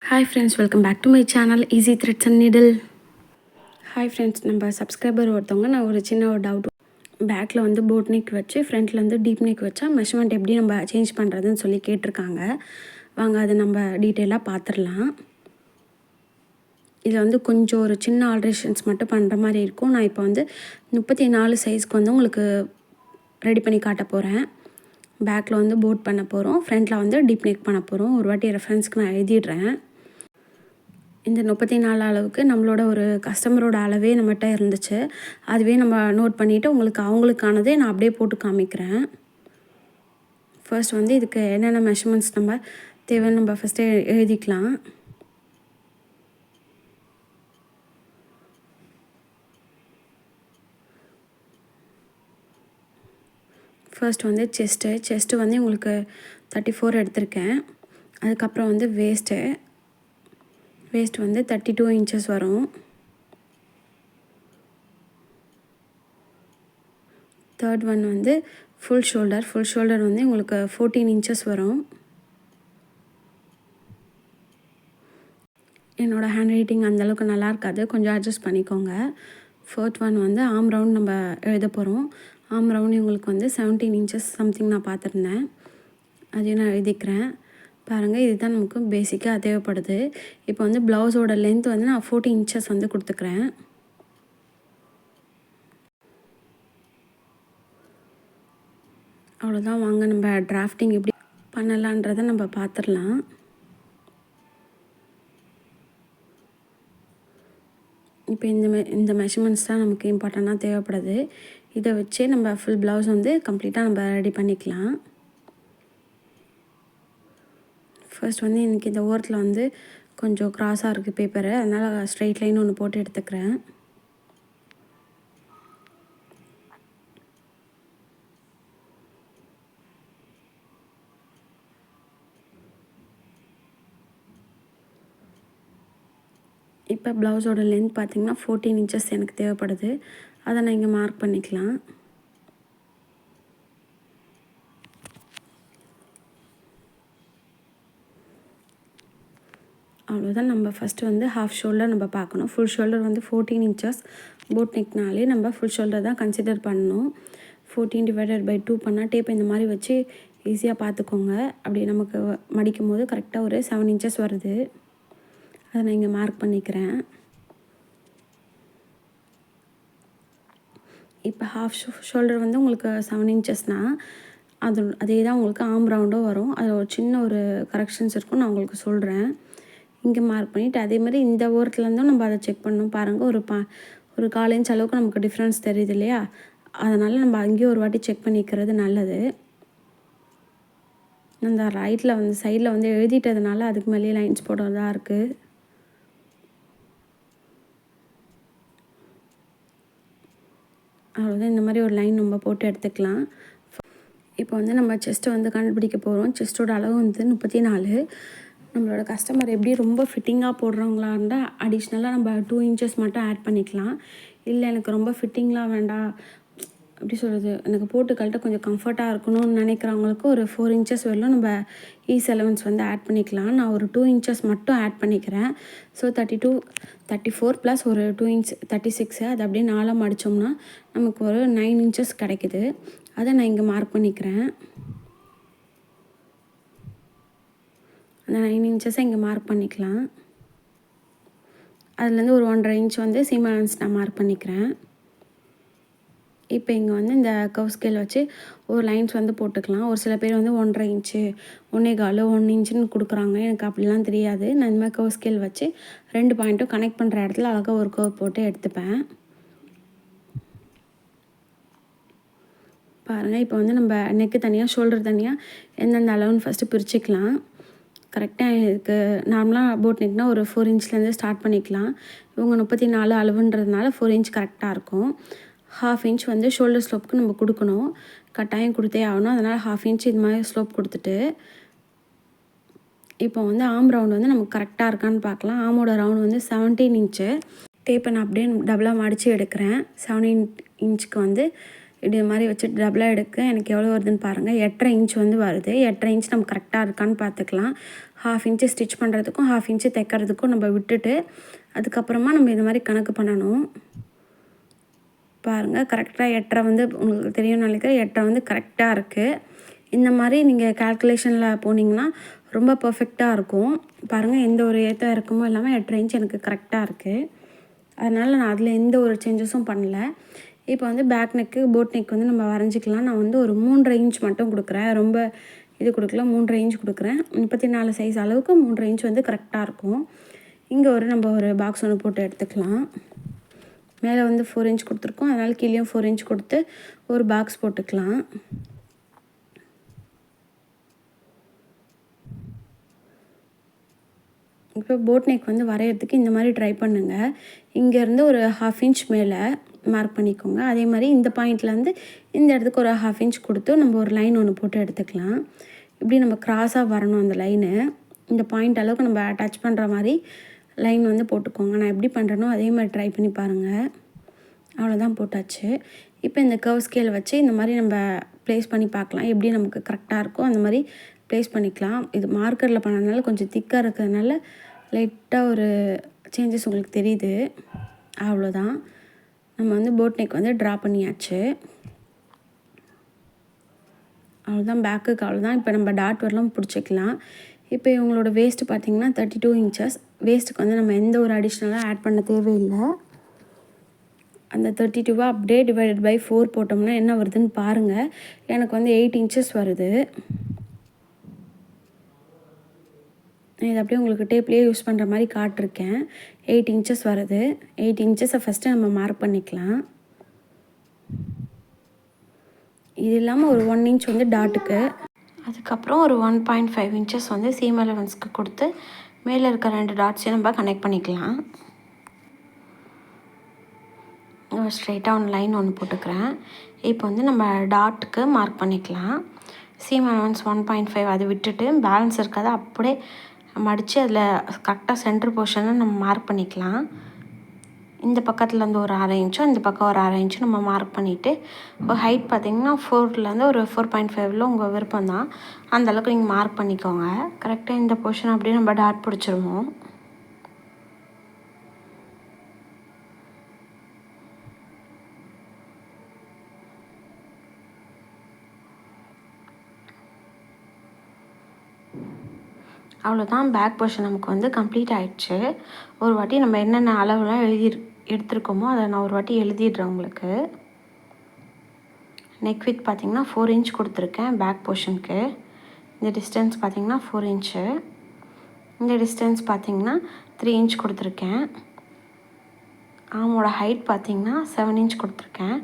Hi friends, welcome back to my channel easy threads and needle. Hi friends, நம்ம subscriber ஒருத்தவங்க நான் ஒரு சின்ன டவுட், பேக்கில் வந்து போட் நெக் வச்சு ஃப்ரண்ட்டில் வந்து டீப் நெக் வச்சா மெஷர்மெண்ட் எப்படி நம்ம சேஞ்ச் பண்ணுறதுன்னு சொல்லி கேட்டிருக்காங்க. வாங்க அதை நம்ம டீட்டெயிலாக பார்த்துடலாம். இதில் வந்து கொஞ்சம் ஒரு சின்ன ஆல்ட்ரேஷன்ஸ் மட்டும் பண்ணுற மாதிரி இருக்கும். நான் இப்போ வந்து 34 சைஸ்க்கு வந்து உங்களுக்கு ரெடி பண்ணி காட்ட போகிறேன். பேக்கில் வந்து போட் பண்ண போகிறோம், ஃப்ரண்ட்டில் வந்து டீப் நெக் பண்ண போகிறோம். ஒரு வாட்டி ரெஃபரன்ஸ்க்கு நான் எழுதிடுறேன். இந்த 34 அளவுக்கு நம்மளோட ஒரு கஸ்டமரோட அளவே நம்மகிட்ட இருந்துச்சு. அதுவே நம்ம நோட் பண்ணிவிட்டு அவங்களுக்கானதே நான் அப்படியே போட்டு காமிக்கிறேன். ஃபர்ஸ்ட் வந்து இதுக்கு என்னென்ன மெஷர்மெண்ட்ஸ் நம்ம தேவைன்னு நம்ம ஃபஸ்ட்டே எழுதிக்கலாம். ஃபர்ஸ்ட் வந்து செஸ்ட்டு வந்து உங்களுக்கு 34 எடுத்திருக்கேன். அதுக்கப்புறம் வந்து வேஸ்ட் வந்து 32 இன்ச்சஸ் வரும். தேர்ட் ஒன் வந்து ஃபுல் ஷோல்டர் வந்து உங்களுக்கு 14 இன்ச்சஸ் வரும். என்னோடய ஹேண்ட் ரைட்டிங் அந்தளவுக்கு நல்லா இருக்காது, கொஞ்சம் அட்ஜஸ்ட் பண்ணிக்கோங்க. ஃபோர்த் ஒன் வந்து ஆம் ரவுண்ட் நம்ம எழுத போகிறோம். ஆம் ரவுண்ட் உங்களுக்கு வந்து 17 இன்ச்சஸ் சம்திங் நான் பார்த்துருந்தேன், அதையும் நான் எழுதிக்கிறேன். பாருங்கள், இதுதான் நமக்கு பேசிக்காக தேவைப்படுது. இப்போ வந்து ப்ளவுஸோட லென்த் வந்து நான் 14 இன்ச்சஸ் வந்து கொடுத்துக்கிறேன். அவ்வளோதான். வாங்க நம்ம டிராஃப்டிங் எப்படி பண்ணலான்றதை நம்ம பார்த்துடலாம். இப்போ இந்த மெஷர்மெண்ட்ஸ் தான் நமக்கு இம்பார்ட்டண்ட்டாக தேவைப்படுது. இதை வச்சே நம்ம ஃபுல் ப்ளவுஸ் வந்து கம்ப்ளீட்டாக நம்ம ரெடி பண்ணிக்கலாம். ஃபர்ஸ்ட் வந்து எனக்கு இந்த ஓரத்தில் வந்து கொஞ்சம் க்ராஸாக இருக்குது பேப்பரு, அதனால் ஸ்ட்ரெயிட் லைன் ஒன்று போட்டு எடுத்துக்கிறேன். இப்போ ப்ளவுஸோட லென்த் பார்த்திங்கன்னா 14 இன்ச்சஸ் எனக்கு தேவைப்படுது. அதை நான் இங்கே மார்க் பண்ணிக்கலாம். அவ்வளோதான். நம்ம ஃபஸ்ட்டு வந்து ஹாஃப் ஷோல்டர் நம்ம பார்க்கணும். ஃபுல் ஷோல்டர் வந்து 14 இன்ச்சஸ் போட் நெக்னாலே நம்ம ஃபுல் ஷோல்டர் தான் கன்சிடர் பண்ணணும். 14/2 பண்ணால் டேப் இந்த மாதிரி வச்சு ஈஸியாக பார்த்துக்கோங்க. அப்படி நமக்கு மடிக்கும் போது கரெக்டாக ஒரு 7 இன்ச்சஸ் வருது. அதை நான் இங்கே மார்க் பண்ணிக்கிறேன். இப்போ ஹாஃப் ஷோல்டர் வந்து உங்களுக்கு 7 இன்ச்சஸ்னால் அதே தான் உங்களுக்கு ஆம் ரவுண்டும் வரும். அதில் ஒரு சின்ன ஒரு கரெக்ஷன்ஸ் இருக்கும், நான் உங்களுக்கு சொல்கிறேன். இங்கே மார்க் பண்ணிவிட்டு அதே மாதிரி இந்த ஓரத்துலேருந்தும் நம்ம அதை செக் பண்ணணும். பாருங்கள், ஒரு 1/4 இன்ச் அளவுக்கு நமக்கு டிஃப்ரென்ஸ் தெரியுது இல்லையா? அதனால் நம்ம அங்கேயும் ஒரு வாட்டி செக் பண்ணிக்கிறது நல்லது. அந்த ரைட்டில் வந்து சைடில் வந்து எழுதிட்டதுனால அதுக்கு மேலேயே லைன்ஸ் போடுறதா இருக்குது. அவ்வளோதான். இந்த மாதிரி ஒரு லைன் நம்ம போட்டு எடுத்துக்கலாம். இப்போ வந்து நம்ம செஸ்ட்டை வந்து கண்டுபிடிக்க போகிறோம். செஸ்ட்டோட அளவு வந்து 34. நம்மளோட கஸ்டமர் எப்படி ரொம்ப ஃபிட்டிங்காக போடுறவங்களா இருந்தால் அடிஷ்னலாக நம்ம 2 இன்ச்சஸ் மட்டும் ஆட் பண்ணிக்கலாம். இல்லை எனக்கு ரொம்ப ஃபிட்டிங்லாம் வேண்டாம், எப்படி சொல்கிறது, எனக்கு போட்டு கழட்ட கொஞ்சம் கம்ஃபர்ட்டாக இருக்கணும்னு நினைக்கிறவங்களுக்கு ஒரு 4 இன்ச்சஸ் வரலும் நம்ம ஈஸ் அலவன்ஸ் வந்து ஆட் பண்ணிக்கலாம். நான் ஒரு 2 இன்ச்சஸ் மட்டும் ஆட் பண்ணிக்கிறேன். ஸோ 34 ப்ளஸ் ஒரு 2 இன்ச் 36, அது அப்படியே 4 மடித்தோம்னா நமக்கு ஒரு 9 இன்ச்சஸ் கிடைக்குது. அதை நான் இங்கே மார்க் பண்ணிக்கிறேன். அந்த 9 இன்ச்சஸை இங்கே மார்க் பண்ணிக்கலாம். அதுலேருந்து ஒரு 1.5 இன்ச் வந்து சீம் அலவன்ஸ் நான் மார்க் பண்ணிக்கிறேன். இப்போ இங்கே வந்து இந்த கர்வ் ஸ்கேல் வச்சு ஒரு லைன்ஸ் வந்து போட்டுக்கலாம். ஒரு சில பேர் வந்து 1.5 இன்ச்சு 1.25 1 இன்ச்சுன்னு கொடுக்குறாங்க. எனக்கு அப்படிலாம் தெரியாது. நான் இந்த மாதிரி கர்வ் ஸ்கேல் வச்சு 2 பாயிண்ட்டும் கனெக்ட் பண்ணுற இடத்துல அழகாக ஒரு கர்வ் போட்டு எடுத்துப்பேன். பாருங்கள், இப்போ வந்து நம்ம நெக்கு தனியாக ஷோல்டர் தனியாக எந்தெந்த அளவுன்னு ஃபஸ்ட்டு பிரிச்சுக்கலாம். கரெக்டாக இதுக்கு நார்மலாக போட் நெக்னால் ஒரு 4 இன்ச்லேருந்து ஸ்டார்ட் பண்ணிக்கலாம். இவங்க 34 அளவுன்றதுனால 4 இன்ச் கரெக்டாக இருக்கும். 1/2 இன்ச் வந்து ஷோல்டர் ஸ்லோப்புக்கு நம்ம கொடுக்கணும், கட்டாயம் கொடுத்தே ஆகணும். அதனால் 1/2 இன்ச் இது மாதிரி ஸ்லோப் கொடுத்துட்டு இப்போ வந்து ஆம் ரவுண்ட் வந்து நமக்கு கரெக்டாக இருக்கான்னு பார்க்கலாம். ஆமோட ரவுண்ட் வந்து 17 இன்ச்சு. டேப்பை நான் அப்படியே டபுளாக மடித்து எடுக்கிறேன். 17 இன்ச்சுக்கு வந்து இப்படி மாதிரி வச்சுட்டு டபுளாக எடுக்க எனக்கு எவ்வளோ வருதுன்னு பாருங்கள். 8.5 இன்ச் வந்து வருது. 8.5 இன்ச் நம்ம கரெக்டாக இருக்கான்னு பார்த்துக்கலாம். 1/2 இன்ச்சு ஸ்டிச் பண்ணுறதுக்கும் 1/2 இன்ச்சு தைக்கிறதுக்கும் நம்ம விட்டுட்டு அதுக்கப்புறமா நம்ம இந்த மாதிரி கணக்கு பண்ணணும். பாருங்கள், கரெக்டாக 8.5 வந்து உங்களுக்கு தெரியும்னு நினைக்கிறேன். 8.5 வந்து கரெக்டாக இருக்குது. இந்த மாதிரி நீங்கள் கால்குலேஷனில் போனீங்கன்னா ரொம்ப பர்ஃபெக்டாக இருக்கும். பாருங்கள், எந்த ஒரு ஏற்ற இறக்கமும் இல்லாமல் 8.5 இன்ச் எனக்கு கரெக்டாக இருக்குது. அதனால் நான் அதில் எந்த ஒரு சேஞ்சஸும் பண்ணல. இப்போ வந்து பேக் நெக்கு, போட் நெக் வந்து நம்ம வரைஞ்சிக்கலாம். நான் வந்து ஒரு 3.5 இன்ச் மட்டும் கொடுக்குறேன். ரொம்ப இது கொடுக்கல, 3.5 இன்ச் கொடுக்குறேன். 34 சைஸ் அளவுக்கு 3.5 இன்ச் வந்து கரெக்டாக இருக்கும். இங்கே நம்ம ஒரு பாக்ஸ் ஒன்று போட்டு எடுத்துக்கலாம். மேலே வந்து 4 இன்ச் கொடுத்துருக்கோம், அதனால் கீழேயும் 4 இன்ச் கொடுத்து ஒரு பாக்ஸ் போட்டுக்கலாம். இப்போ போட் நெக் வந்து வரைகிறதுக்கு இந்த மாதிரி ட்ரை பண்ணுங்கள். இங்கேருந்து ஒரு 1/2 இன்ச் மேலே மார்க் பண்ணிக்கோங்க. அதே மாதிரி இந்த பாயிண்ட்லேருந்து இந்த இடத்துக்கு ஒரு 1/2 இன்ச் கொடுத்து நம்ம ஒரு லைன் ஒன்று போட்டு எடுத்துக்கலாம். இப்படி நம்ம க்ராஸாக வரணும் அந்த லைனு. இந்த பாயிண்ட் அளவுக்கு நம்ம அட்டாச் பண்ணுற மாதிரி லைன் வந்து போட்டுக்கோங்க. நான் எப்படி பண்ணுறேனோ அதே மாதிரி ட்ரை பண்ணி பாருங்கள். அவ்வளோதான், போட்டாச்சு. இப்போ இந்த கர்வ் ஸ்கேல் வச்சு இந்த மாதிரி நம்ம ப்ளேஸ் பண்ணி பார்க்கலாம். எப்படி நமக்கு கரெக்டாக இருக்கோ அந்த மாதிரி ப்ளேஸ் பண்ணிக்கலாம். இது மார்க்கரில் பண்ணதுனால கொஞ்சம் திக்காக இருக்கிறதுனால லைட்டாக ஒரு சேஞ்சஸ் உங்களுக்கு தெரியுது. அவ்வளோதான், நம்ம வந்து போட் நெக் வந்து ட்ரா பண்ணியாச்சு. அவ்வளோதான், பேக்குக்கு அவ்வளோதான். இப்போ நம்ம டாட் வரலாம் பிடிச்சிக்கலாம். இப்போ இவங்களோட வேஸ்ட்டு பார்த்திங்கன்னா 32 இன்ச்சஸ். வேஸ்ட்டுக்கு வந்து நம்ம எந்த ஒரு அடிஷ்னலாக ஆட் பண்ண தேவையில்லை. அந்த 32 அப்படியே டிவைடட் பை 4 போட்டோம்னா என்ன வருதுன்னு பாருங்கள். எனக்கு வந்து 8 இன்ச்சஸ் வருது. நான் இதை அப்படியே உங்களுக்கு டேப்லேயே யூஸ் பண்ணுற மாதிரி காட்டிருக்கேன். 8 இன்ச்சஸ் வருது. 8 இன்ச்சஸை ஃபஸ்ட்டு நம்ம மார்க் பண்ணிக்கலாம். இது இல்லாமல் ஒரு 1 இன்ச் வந்து டாட்டுக்கு, அதுக்கப்புறம் ஒரு 1.5 இன்ச்சஸ் வந்து சீம் அலவன்ஸ்க்கு கொடுத்து மேலே இருக்க 2 டாட்ஸையும் நம்ம கனெக்ட் பண்ணிக்கலாம். ஸ்ட்ரைட்டாக ஒன்று லைன் ஒன்று போட்டுக்கிறேன். இப்போ வந்து நம்ம டாட்டுக்கு மார்க் பண்ணிக்கலாம். சீம் அலவன்ஸ் 1.5 அதை விட்டுட்டு பேலன்ஸ் இருக்காது அப்படியே மடித்து அதில் கரெக்டாக சென்டர் போர்ஷனை நம்ம மார்க் பண்ணிக்கலாம். இந்த பக்கத்துலேருந்து ஒரு 1/2 இன்ச்சும் இந்த பக்கம் ஒரு 1/2 இன்ச்சும் நம்ம மார்க் பண்ணிவிட்டு ஒரு ஹைட் பார்த்திங்கன்னா 4லேருந்து ஒரு 4.5 உங்கள் விருப்பம் தான், அந்தளவுக்கு நீங்கள் மார்க் பண்ணிக்கோங்க. கரெக்டாக இந்த போர்ஷன் அப்படியே நம்ம டாட் பிடிச்சிருவோம். அவ்வளோதான், பேக் போர்ஷன் நமக்கு வந்து கம்ப்ளீட் ஆகிடுச்சு. ஒரு வாட்டி நம்ம என்னென்ன அளவுலாம் எடுத்துருக்கோமோ அதை நான் ஒரு வாட்டி எழுதிடுறேன் உங்களுக்கு. நெக் வித் பார்த்திங்கன்னா 4 இன்ச் கொடுத்துருக்கேன் பேக் போர்ஷனுக்கு. இந்த டிஸ்டன்ஸ் பார்த்திங்கன்னா 4 இன்ச்சு. இந்த டிஸ்டன்ஸ் பார்த்திங்கன்னா 3 இன்ச் கொடுத்துருக்கேன். ஆமோட ஹைட் பார்த்திங்கன்னா 7 இன்ச் கொடுத்துருக்கேன்.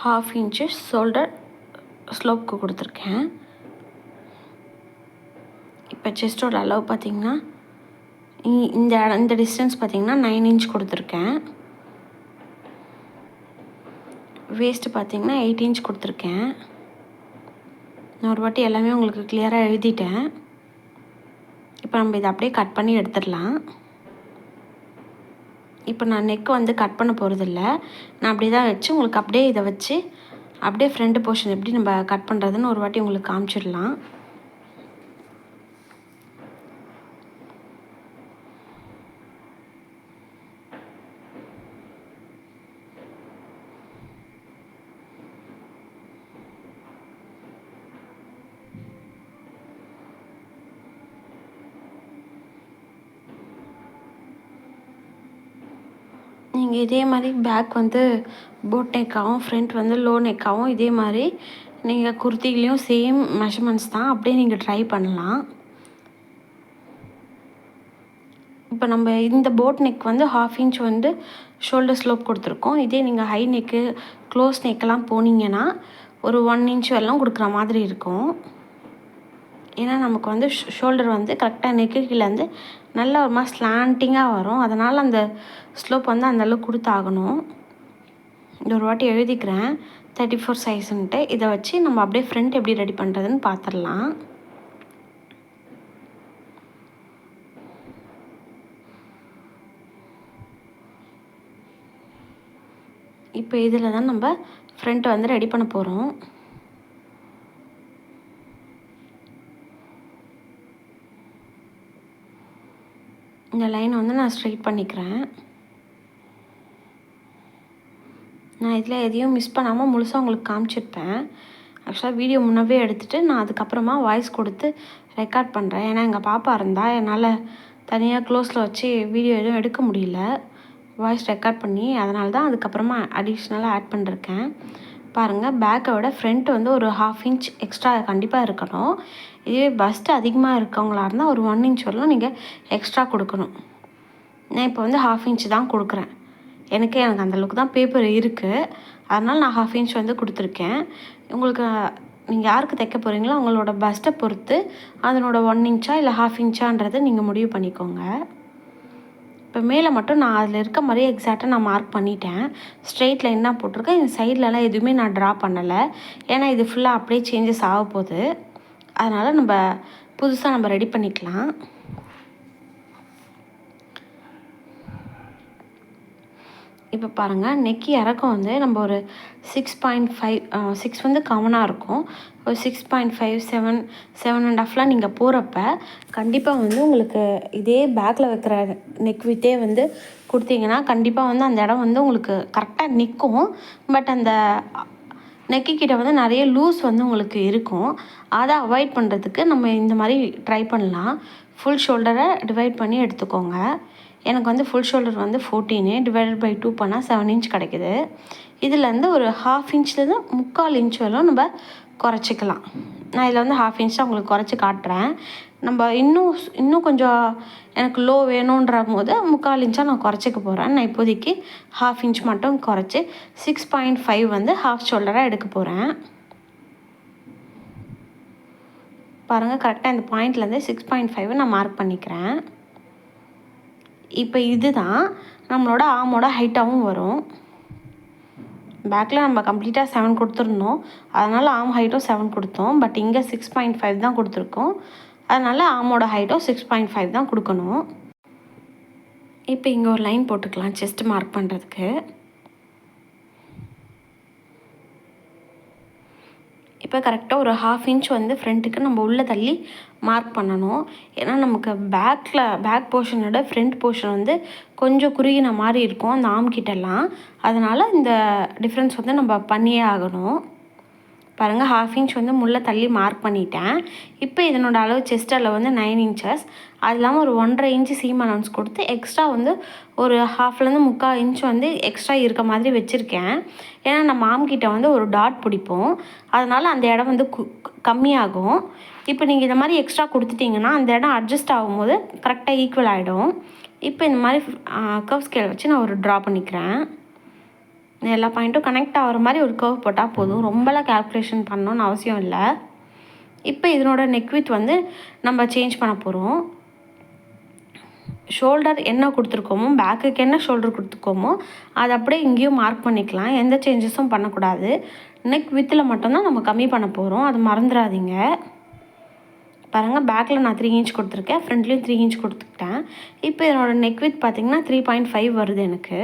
1/2 இன்ச்சு ஷோல்டர் ஸ்லோப்க்கு கொடுத்துருக்கேன். இப்போ செஸ்டோட அளவு பார்த்திங்கன்னா இந்த டிஸ்டன்ஸ் பார்த்திங்கன்னா 9 இன்ச் கொடுத்துருக்கேன். வேஸ்ட்டு பார்த்திங்கன்னா 8 இன்ச் கொடுத்துருக்கேன். நான் ஒரு வாட்டி எல்லாமே உங்களுக்கு கிளியராக எழுதிட்டேன். இப்போ நம்ம இதை அப்படியே கட் பண்ணி எடுத்துடலாம். இப்போ நான் நெக் வந்து கட் பண்ண போகிறதில்ல, நான் அப்படி தான் வச்சு உங்களுக்கு அப்படியே இதை வச்சு அப்படியே ஃப்ரண்ட் போர்ஷன் எப்படி நம்ம கட் பண்ணுறதுன்னு ஒரு வாட்டி உங்களுக்கு காமிச்சிடலாம். நீங்கள் இதே மாதிரி பேக் வந்து போட் நெக்காகவும் ஃப்ரண்ட் வந்து லோ நெக்காகவும் இதே மாதிரி நீங்கள் குர்த்திலையும் சேம் மெஷர்மெண்ட்ஸ் தான், அப்படியே நீங்கள் ட்ரை பண்ணலாம். இப்போ நம்ம இந்த போட் நெக் வந்து 1/2 இன்ச் வந்து ஷோல்டர் ஸ்லோப் கொடுத்துருக்கோம். இதே நீங்கள் ஹை நெக்கு க்ளோஸ் நெக்கெல்லாம் போனீங்கன்னா ஒரு 1 இன்ச் எல்லாம் கொடுக்குற மாதிரி இருக்கும். ஏன்னா நமக்கு வந்து ஷோல்டர் வந்து கரெக்டாக நெக்கு கீழே வந்து நல்லா ஒரு மாதிரி ஸ்லாண்டிங்காக வரும். அதனால் அந்த ஸ்லோப் வந்து அந்தளவுக்கு கொடுத்தாகணும். இந்த ஒரு வாட்டி எழுதிக்கிறேன் 34 சைஸுன்ட்டு. இதை வச்சு நம்ம அப்படியே ஃப்ரண்ட் எப்படி ரெடி பண்ணுறதுன்னு பார்த்துடலாம். இப்போ இதில் தான் நம்ம ஃப்ரண்ட் வந்து ரெடி பண்ண போகிறோம். இந்த லைனை வந்து நான் ஸ்ட்ரைட் பண்ணிக்கிறேன். நான் இதில் எதையும் மிஸ் பண்ணாமல் முழுசாக உங்களுக்கு காமிச்சிருப்பேன். ஆக்சுவலாக வீடியோ முன்னவே எடுத்துகிட்டு நான் அதுக்கப்புறமா வாய்ஸ் கொடுத்து ரெக்கார்ட் பண்ணுறேன். ஏன்னா எங்கள் பாப்பா இருந்தால் என்னால் தனியாக க்ளோஸில் வச்சு வீடியோ எதுவும் எடுக்க முடியல, வாய்ஸ் ரெக்கார்ட் பண்ணி. அதனால தான் அதுக்கப்புறமா அடிஷ்னலாக ஆட் பண்ணிருக்கேன். பாருங்கள், பேக்கை விட ஃப்ரண்ட் வந்து ஒரு 1/2 இன்ச் எக்ஸ்ட்ரா கண்டிப்பாக இருக்கணும். இதுவே பஸ்ட் அதிகமாக இருக்கவங்களா இருந்தால் ஒரு 1 இன்ச் வரலாம் நீங்கள் எக்ஸ்ட்ரா கொடுக்கணும். நான் இப்போ வந்து 1/2 இன்ச் தான் கொடுக்குறேன். எனக்கு அந்தளவுக்கு தான் பேப்பர் இருக்குது, அதனால் நான் 1/2 இன்ச் வந்து கொடுத்துருக்கேன். உங்களுக்கு நீங்கள் யாருக்கு தைக்க போகிறீங்களோ அவங்களோட பஸ்ட்டை பொறுத்து அதனோட 1 இன்ச்சா இல்லை 1/2 இன்ச்சான்றதை நீங்கள் முடிவு பண்ணிக்கோங்க. இப்போ மேலே மட்டும் நான் அதில் இருக்க மாதிரியே எக்ஸாக்டாக நான் மார்க் பண்ணிட்டேன். ஸ்ட்ரெயிட் லைன் தான் போட்டிருக்கேன். இந்த சைட்லலாம் எதுவுமே நான் ட்ரா பண்ணலை, ஏன்னா இது ஃபுல்லாக அப்படியே சேஞ்சஸ் ஆக போகுது. அதனால் நம்ம புதுசாக நம்ம ரெடி பண்ணிக்கலாம். இப்போ பாருங்கள், நெக்கி இறக்கம் வந்து நம்ம ஒரு 6.5 6 வந்து காமனாக இருக்கும். ஒரு 6.5 7 7.5 நீங்கள் போகிறப்ப கண்டிப்பாக வந்து உங்களுக்கு இதே பேக்கில் வைக்கிற நெக் விட்டே வந்து கொடுத்தீங்கன்னா கண்டிப்பாக வந்து அந்த இடம் வந்து உங்களுக்கு கரெக்டாக நிற்கும். பட் அந்த நெக்கிக்கிட்ட வந்து நிறைய லூஸ் வந்து உங்களுக்கு இருக்கும். அதை அவாய்ட் பண்ணுறதுக்கு நம்ம இந்த மாதிரி ட்ரை பண்ணலாம். ஃபுல் ஷோல்டரை டிவைட் பண்ணி எடுத்துக்கோங்க. எனக்கு வந்து ஃபுல் ஷோல்டர் வந்து 14 டிவைடட் பை 2 பண்ணால் 7 இன்ச் கிடைக்குது. இதுலேருந்து ஒரு 1/2 இன்ச்லேருந்து 3/4 இன்ச் வரலும் நம்ம குறைச்சிக்கலாம். நான் இதில் வந்து 1/2 இன்ச் தான் உங்களுக்கு குறைச்சி காட்டுறேன். நம்ம இன்னும் கொஞ்சம் எனக்கு லோ வேணுன்ற போது 3/4 இன்ச்சாக நான் குறைச்சிக்க போகிறேன். நான் இப்போதைக்கு 1/2 இன்ச் மட்டும் குறைச்சி 6.5 வந்து ஹாஃப் ஷோல்டராக எடுக்க போகிறேன். பாருங்கள், கரெக்டாக இந்த பாயிண்ட்லேருந்து 6.5 நான் மார்க் பண்ணிக்கிறேன். இப்போ இது தான் நம்மளோட ஆமோட ஹைட்டாகவும் வரும். பேக்கில் நம்ம கம்ப்ளீட்டாக 7 கொடுத்துருந்தோம், அதனால் ஆம் ஹைட்டும் 7 கொடுத்தோம். பட் இங்கே 6.5 தான் கொடுத்துருக்கோம், அதனால் ஆமோட ஹைட்டும் 6.5 தான் கொடுக்கணும். இப்போ இங்கே ஒரு லைன் போட்டுக்கலாம் செஸ்ட் மார்க் பண்ணுறதுக்கு. இப்போ கரெக்டாக ஒரு 1/2 இன்ச் வந்து ஃப்ரண்ட்டுக்கு நம்ம உள்ளே தள்ளி மார்க் பண்ணணும். ஏன்னா நமக்கு பேக் போர்ஷனோட ஃப்ரண்ட் போர்ஷன் வந்து கொஞ்சம் குறுகின மாதிரி இருக்கும் அந்த ஆம்கிட்டெல்லாம். அதனால் இந்த டிஃப்ரென்ஸ் வந்து நம்ம பண்ணியே ஆகணும். பாருங்கள், 1/2 இன்ச் வந்து முள்ளே தள்ளி மார்க் பண்ணிட்டேன். இப்போ இதனோட அளவு செஸ்ட் அளவு வந்து 9 இன்ச்சஸ். அது இல்லாமல் ஒரு 1.5 இன்ச்சு சீம் அலவுன்ஸ் கொடுத்து எக்ஸ்ட்ரா வந்து ஒரு 1/2லேருந்து 3/4 இன்ச் வந்து எக்ஸ்ட்ரா இருக்க மாதிரி வச்சுருக்கேன். ஏன்னா நம்ம ஆம்கிட்ட வந்து ஒரு டாட் பிடிப்போம், அதனால் அந்த இடம் வந்து கம்மியாகும். இப்போ நீங்கள் இந்த மாதிரி எக்ஸ்ட்ரா கொடுத்துட்டிங்கன்னா அந்த இடம் அட்ஜஸ்ட் ஆகும்போது கரெக்டாக ஈக்குவல் ஆகிடும். இப்போ இந்த மாதிரி கர்வ் ஸ்கேல் வச்சு நான் ஒரு ட்ரா பண்ணிக்கிறேன். எல்லா பாயிண்ட்டும் கனெக்ட் ஆகிற மாதிரி ஒரு கர்வ் போட்டால் போதும், ரொம்பலாம் கால்குலேஷன் பண்ணணுன்னு அவசியம் இல்லை. இப்போ இதனோட நெக் வித் வந்து நம்ம சேஞ்ச் பண்ண போகிறோம். ஷோல்டர் என்ன கொடுத்துருக்கோமோ, பேக்குக்கு என்ன ஷோல்டர் கொடுத்துருக்கோமோ அதை அப்படியே இங்கேயும் மார்க் பண்ணிக்கலாம். எந்த சேஞ்சஸும் பண்ணக்கூடாது. நெக் வித்தில் மட்டும்தான் நம்ம கம்மி பண்ண போகிறோம், அது மறந்துடாதீங்க. பாருங்கள், பேக்கில் நான் 3 இன்ச் கொடுத்துருக்கேன், ஃப்ரண்ட்லேயும் 3 இன்ச் கொடுத்துக்கிட்டேன். இப்போ இதனோட நெக் வித் பார்த்திங்கன்னா 3.5 வருது எனக்கு.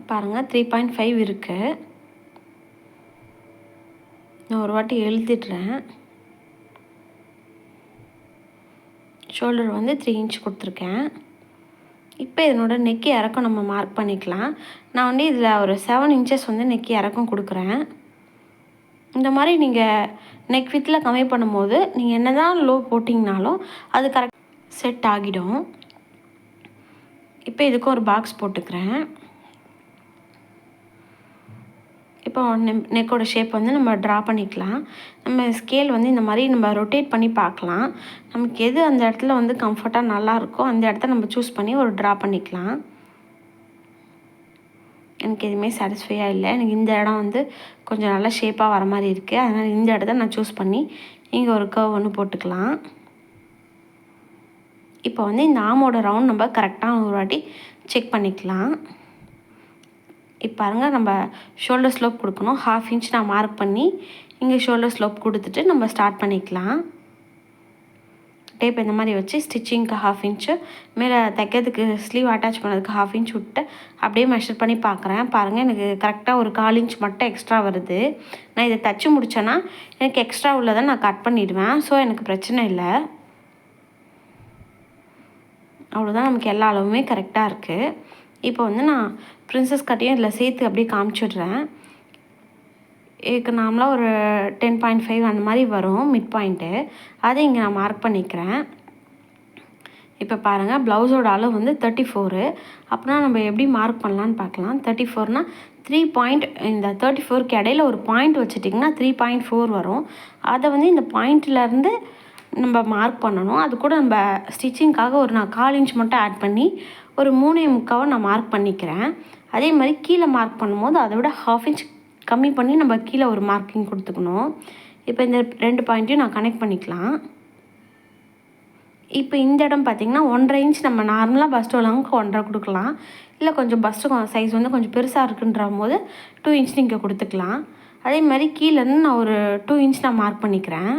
பாருங்கள், 3.5 இருக்குது. நான் ஒரு வாட்டி எழுதிடுறேன். ஷோல்டர் வந்து 3 இன்ச் கொடுத்துருக்கேன். இப்போ இதனோட நெக்கி இறக்கம் நம்ம மார்க் பண்ணிக்கலாம். நான் வந்து இதில் ஒரு 7 இன்ச்சஸ் வந்து நெக்கி இறக்கம் கொடுக்குறேன். இந்த மாதிரி நீங்கள் நெக் வித்தில் கம்மி பண்ணும்போது நீங்கள் என்ன தான் லோ போட்டிங்கனாலும் அது கரெக்ட் செட் ஆகிடும். இப்போ இதுக்கும் ஒரு பாக்ஸ் போட்டுக்கிறேன். இப்போ நெக்கோட ஷேப் வந்து நம்ம ட்ரா பண்ணிக்கலாம். நம்ம ஸ்கேல் வந்து இந்த மாதிரி நம்ம ரொட்டேட் பண்ணி பார்க்கலாம். நமக்கு எது அந்த இடத்துல வந்து கம்ஃபர்ட்டாக நல்லாயிருக்கோ அந்த இடத்த நம்ம சூஸ் பண்ணி ஒரு ட்ரா பண்ணிக்கலாம். எனக்கு எதுவுமே சாட்டிஸ்ஃபையாக இல்லை, எனக்கு இந்த இடம் வந்து கொஞ்சம் நல்லா ஷேப்பாக வர மாதிரி இருக்குது. அதனால் இந்த இடத்த நான் சூஸ் பண்ணி இங்கே ஒரு கர்வ் ஒன்று போட்டுக்கலாம். இப்போ வந்து இந்த ஆமோட ரவுண்ட் நம்ம கரெக்டாக ஒரு வாட்டி செக் பண்ணிக்கலாம். இப்போ பாருங்கள், நம்ம ஷோல்டர் ஸ்லோப் கொடுக்கணும். 1/2 இன்ச் நான் மார்க் பண்ணி இங்கே ஷோல்டர் ஸ்லோப் கொடுத்துட்டு நம்ம ஸ்டார்ட் பண்ணிக்கலாம். டேப் இந்த மாதிரி வச்சு ஸ்டிச்சிங்க்கு 1/2 இன்ச்சு, மேலே தைக்கிறதுக்கு ஸ்லீவ் அட்டாச் பண்ணதுக்கு 1/2 இன்ச் விட்டு அப்படியே மெஷர் பண்ணி பார்க்குறேன். பாருங்கள், எனக்கு கரெக்டாக ஒரு 1/4 இன்ச் மட்டும் எக்ஸ்ட்ரா வருது. நான் இதை தைச்சி முடித்தேன்னா எனக்கு எக்ஸ்ட்ரா உள்ளதை நான் கட் பண்ணிவிடுவேன். ஸோ எனக்கு பிரச்சனை இல்லை. அவ்வளோதான், நமக்கு எல்லா அளவுமே கரெக்டாக இருக்குது. இப்போ வந்து நான் ப்ரின்சஸ் கட்டையும் இதில் சேர்த்து அப்படியே காமிச்சிடுறேன். இதுக்கு நார்மலாக ஒரு 10.5 அந்த மாதிரி வரும் மிட் பாயிண்ட்டு. அதை இங்கே நான் மார்க் பண்ணிக்கிறேன். இப்போ பாருங்கள், ப்ளவுஸோட அளவு வந்து 34. அப்படின்னா நம்ம எப்படி மார்க் பண்ணலான்னு பார்க்கலாம். 34னா 3 பாயிண்ட், இந்த 34க்கு இடையில ஒரு பாயிண்ட் வச்சுட்டிங்கன்னா 3.4 வரும். அதை வந்து இந்த பாயிண்ட்லேருந்து நம்ம மார்க் பண்ணணும். அது கூட நம்ம ஸ்டிச்சிங்க்காக நான் 1/4 இன்ச் மட்டும் ஆட் பண்ணி ஒரு 3.25 நான் மார்க் பண்ணிக்கிறேன். அதே மாதிரி கீழே மார்க் பண்ணும்போது அதை விட 1/2 இன்ச் கம்மி பண்ணி நம்ம கீழே ஒரு மார்க்கிங் கொடுத்துக்கணும். இப்போ இந்த 2 பாயிண்ட்டையும் நான் கனெக்ட் பண்ணிக்கலாம். இப்போ இந்த இடம் பார்த்திங்கன்னா 1.5 இன்ச் நம்ம நார்மலாக பஸ்ட் அளவுக்கு 1.5 கொடுக்கலாம். இல்லை கொஞ்சம் பஸ்ட்டு சைஸ் வந்து கொஞ்சம் பெருசாக இருக்குன்ற போது 2 இன்ச் நீங்கள் கொடுத்துக்கலாம். அதே மாதிரி கீழேருந்து நான் ஒரு 2 இன்ச் நான் மார்க் பண்ணிக்கிறேன்.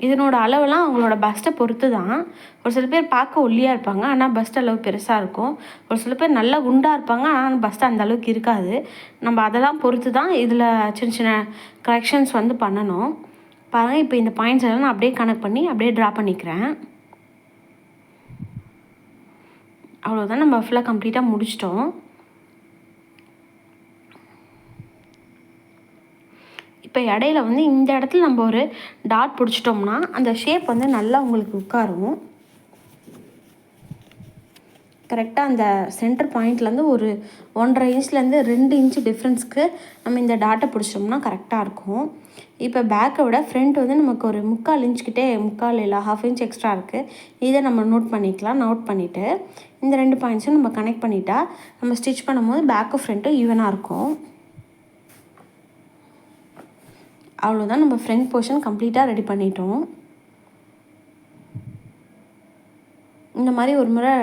இதனோட அளவெல்லாம் அவங்களோட பஸ்ட்டை பொறுத்து தான். ஒரு சில பேர் பார்க்க ஒல்லியாக இருப்பாங்க, ஆனால் பஸ்ட் அளவு பெருசாக இருக்கும். ஒரு சில பேர் நல்லா குண்டாக இருப்பாங்க, ஆனால் பஸ்ட் அந்த அளவுக்கு இருக்காது. நம்ம அதெல்லாம் பொறுத்து தான் இதில் சின்ன சின்ன கரெக்ஷன்ஸ் வந்து பண்ணணும். பாருங்கள், இப்போ இந்த பாயிண்ட்ஸ் எல்லாம் நான் அப்படியே கனெக்ட் பண்ணி அப்படியே ட்ரா பண்ணிக்கிறேன். அவ்வளோதான், நம்ம ஃபுல்லாக கம்ப்ளீட்டாக முடிச்சிட்டோம். இப்போ இடையில வந்து இந்த இடத்துல நம்ம ஒரு டாட் பிடிச்சிட்டோம்னா அந்த ஷேப் வந்து நல்லா உங்களுக்கு உட்காரும். கரெக்டாக அந்த சென்டர் பாயிண்ட்லேருந்து ஒரு 1.5 இன்ச்லேருந்து 2 இன்ச்சு டிஃப்ரென்ஸ்க்கு நம்ம இந்த டாட்டை பிடிச்சோம்னா கரெக்டாக இருக்கும். இப்போ பேக்கை விட ஃப்ரண்ட் வந்து நமக்கு ஒரு 3/4 இன்ச்சுக்கிட்டே, 3/4 இல்லை 1/2 இன்ச் எக்ஸ்ட்ரா இருக்குது. இதை நம்ம நோட் பண்ணிக்கலாம். நோட் பண்ணிவிட்டு இந்த 2 பாயிண்ட்ஸும் நம்ம கனெக்ட் பண்ணிட்டா நம்ம ஸ்டிச் பண்ணும்போது பேக்கும் ஃப்ரண்ட்டும் ஈவனாக இருக்கும். அவ்வளோதான், நம்ம ஃப்ரண்ட் போர்ஷன் கம்ப்ளீட்டாக ரெடி பண்ணிட்டோம். இந்த மாதிரி ஒரு முறை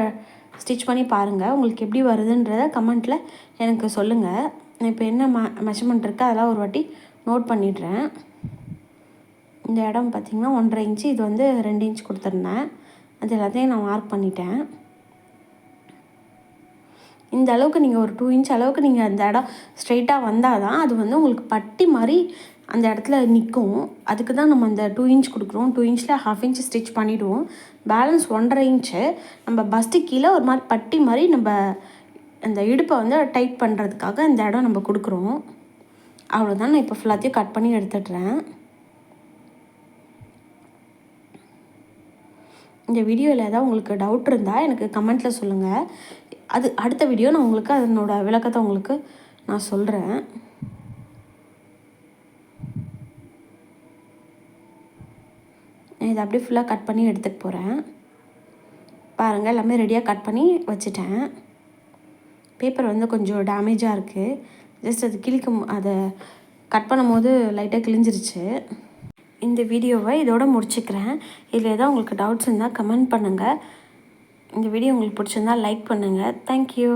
ஸ்டிச் பண்ணி பாருங்கள். உங்களுக்கு எப்படி வருதுன்றத கமெண்ட்டில் எனக்கு சொல்லுங்கள். இப்போ என்ன மெஷர்மெண்ட் இருக்குது அதெல்லாம் ஒரு வாட்டி நோட் பண்ணிடுறேன். இந்த இடம் பார்த்திங்கன்னா 1.5 இன்ச்சு, இது வந்து 2 இன்ச் கொடுத்துருந்தேன். அது எல்லாத்தையும் நான் மார்க் பண்ணிட்டேன். இந்த அளவுக்கு நீங்கள் ஒரு 2 இன்ச் அளவுக்கு நீங்கள் அந்த இடம் ஸ்ட்ரைட்டாக வந்தால் தான் அது வந்து உங்களுக்கு பட்டி மாதிரி அந்த இடத்துல நிற்கும். அதுக்கு தான் நம்ம அந்த 2 இன்ச் கொடுக்குறோம். 2 இன்ச்சில் 1/2 இன்ச் ஸ்டிச் பண்ணிவிடுவோம். பேலன்ஸ் 1.5 இன்ச்சு நம்ம பஸ்ட்டு கீழே ஒரு மாதிரி பட்டி மாதிரி நம்ம அந்த இடுப்பை வந்து டைட் பண்ணுறதுக்காக இந்த இடம் நம்ம கொடுக்குறோம். அவ்வளோதான், நான் இப்போ ஃபுல்லாத்தையும் கட் பண்ணி எடுத்துடுறேன். இந்த வீடியோவில் ஏதாவது உங்களுக்கு டவுட் இருந்தால் எனக்கு கமெண்ட்டில் சொல்லுங்கள். அது அடுத்த வீடியோ நான் உங்களுக்கு அதனோட விளக்கத்தை உங்களுக்கு நான் சொல்கிறேன். நான் இதை அப்படியே ஃபுல்லாக கட் பண்ணி எடுத்துகிட்டு போகிறேன். பாருங்கள், எல்லாமே ரெடியாக கட் பண்ணி வச்சுட்டேன். பேப்பர் வந்து கொஞ்சம் டேமேஜாக இருக்குது. ஜஸ்ட் அது அதை கட் பண்ணும் போது லைட்டாக கிழிஞ்சிருச்சு. இந்த வீடியோவை இதோட முடிச்சுக்கிறேன். இதில் ஏதாவது உங்களுக்கு டவுட்ஸ் இருந்தால் கமெண்ட் பண்ணுங்கள். இந்த வீடியோ உங்களுக்கு பிடிச்சிருந்தால் லைக் பண்ணுங்கள். தேங்க்யூ.